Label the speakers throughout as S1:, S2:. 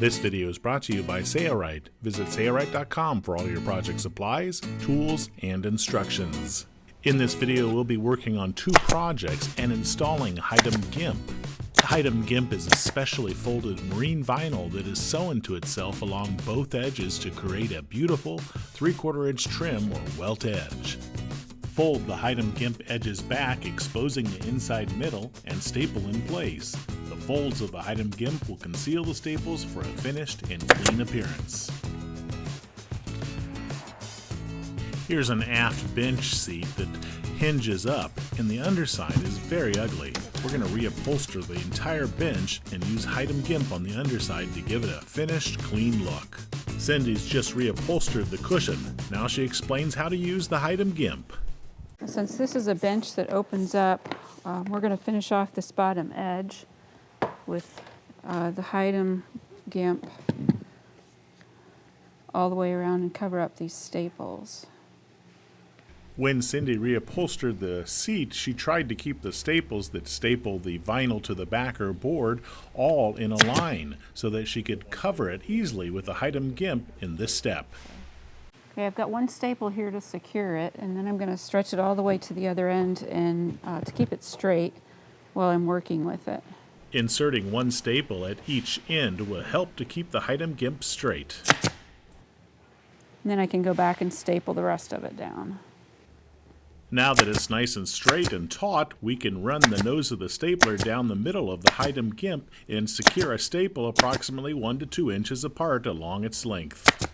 S1: This video is brought to you by Sailrite. Visit sailrite.com for all your project supplies, tools, and instructions. In this video, we'll be working on two projects and installing Hidem Gimp. Hidem Gimp is a specially folded marine vinyl that is sewn to itself along both edges to create a beautiful 3/4 inch trim or welt edge. Fold the Hidem Gimp edges back, exposing the inside middle, and staple in place. The folds of the Hidem Gimp will conceal the staples for a finished and clean appearance. Here's an aft bench seat that hinges up, and the underside is very ugly. We're going to reupholster the entire bench and use Hidem Gimp on the underside to give it a finished, clean look. Cindy's just reupholstered the cushion. Now she explains how to use the Hidem Gimp.
S2: Since this is a bench that opens up, we're going to finish off this bottom edge with the Hidem Gimp all the way around and cover up these staples.
S1: When Cindy reupholstered the seat, she tried to keep the staples that staple the vinyl to the back or board all in a line so that she could cover it easily with the Hidem Gimp in this step.
S2: Okay, I've got one staple here to secure it, and then I'm going to stretch it all the way to the other end and to keep it straight while I'm working with it.
S1: Inserting one staple at each end will help to keep the Hidem Gimp straight.
S2: And then I can go back and staple the rest of it down.
S1: Now that it's nice and straight and taut, we can run the nose of the stapler down the middle of the Hidem Gimp and secure a staple approximately 1 to 2 inches apart along its length.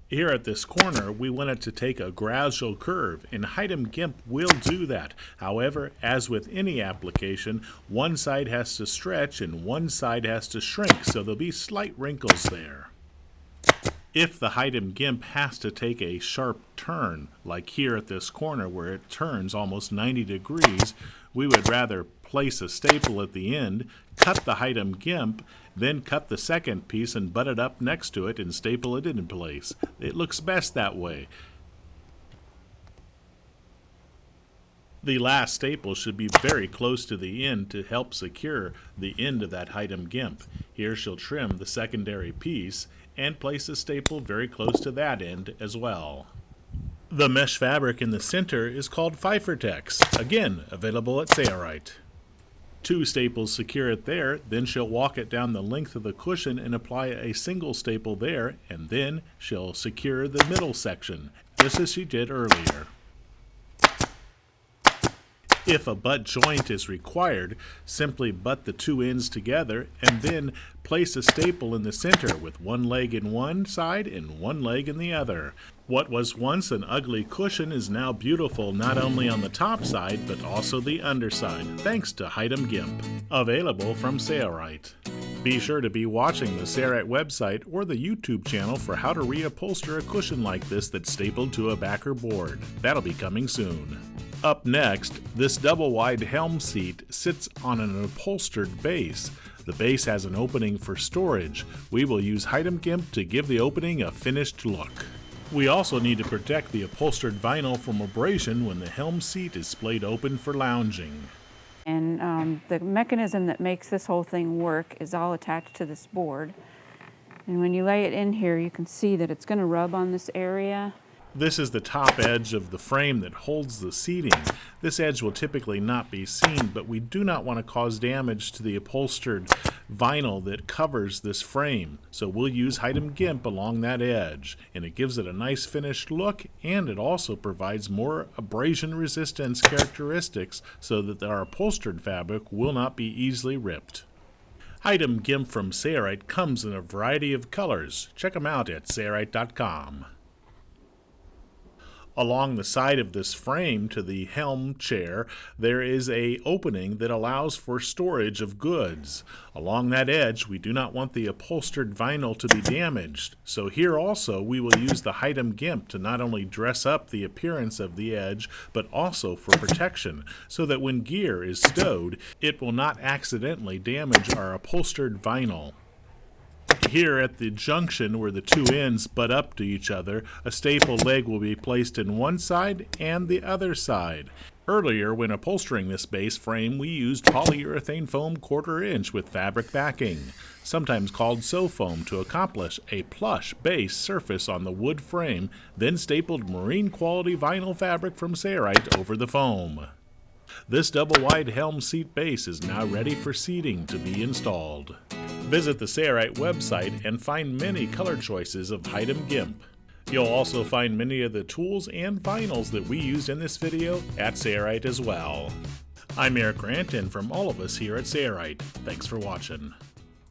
S1: Here at this corner, we want it to take a gradual curve, and Hidem Gimp will do that. However, as with any application, one side has to stretch and one side has to shrink, so there'll be slight wrinkles there. If the Hidem Gimp has to take a sharp turn, like here at this corner where it turns almost 90 degrees, we would rather place a staple at the end, cut the Hidem Gimp, then cut the second piece and butt it up next to it and staple it in place. It looks best that way. The last staple should be very close to the end to help secure the end of that Hidem Gimp. Here she'll trim the secondary piece and place a staple very close to that end as well. The mesh fabric in the center is called Pfeiffertex, again available at Sailrite. 2 staples secure it there, then she'll walk it down the length of the cushion and apply a single staple there, and then she'll secure the middle section, just as she did earlier. If a butt joint is required, simply butt the 2 ends together and then place a staple in the center with one leg in one side and one leg in the other. What was once an ugly cushion is now beautiful not only on the top side but also the underside, thanks to Hidem Gimp. Available from Sailrite. Be sure to be watching the Sailrite website or the YouTube channel for how to reupholster a cushion like this that's stapled to a backer board. That'll be coming soon. Up next, this double-wide helm seat sits on an upholstered base. The base has an opening for storage. We will use Hidem Gimp to give the opening a finished look. We also need to protect the upholstered vinyl from abrasion when the helm seat is splayed open for lounging.
S2: And the mechanism that makes this whole thing work is all attached to this board. And when you lay it in here, you can see that it's going to rub on this area.
S1: This is the top edge of the frame that holds the seating. This edge will typically not be seen, but we do not want to cause damage to the upholstered vinyl that covers this frame. So we'll use Hidem Gimp along that edge, and it gives it a nice finished look, and it also provides more abrasion resistance characteristics so that our upholstered fabric will not be easily ripped. Hidem Gimp from Sailrite comes in a variety of colors. Check them out at sailrite.com. Along the side of this frame to the helm chair, there is an opening that allows for storage of goods. Along that edge, we do not want the upholstered vinyl to be damaged. So here also, we will use the Hidem Gimp to not only dress up the appearance of the edge, but also for protection, so that when gear is stowed, it will not accidentally damage our upholstered vinyl. Here at the junction where the 2 ends butt up to each other, a staple leg will be placed in one side and the other side. Earlier, when upholstering this base frame, we used polyurethane foam 1/4 inch with fabric backing, sometimes called sew foam, to accomplish a plush base surface on the wood frame, then stapled marine quality vinyl fabric from Sayrite over the foam. This double-wide helm seat base is now ready for seating to be installed. Visit the Sayrite website and find many color choices of Hidem Gimp. You'll also find many of the tools and vinyls that we used in this video at Sayrite as well. I'm Eric Grant, and from all of us here at Sayrite, thanks for watching.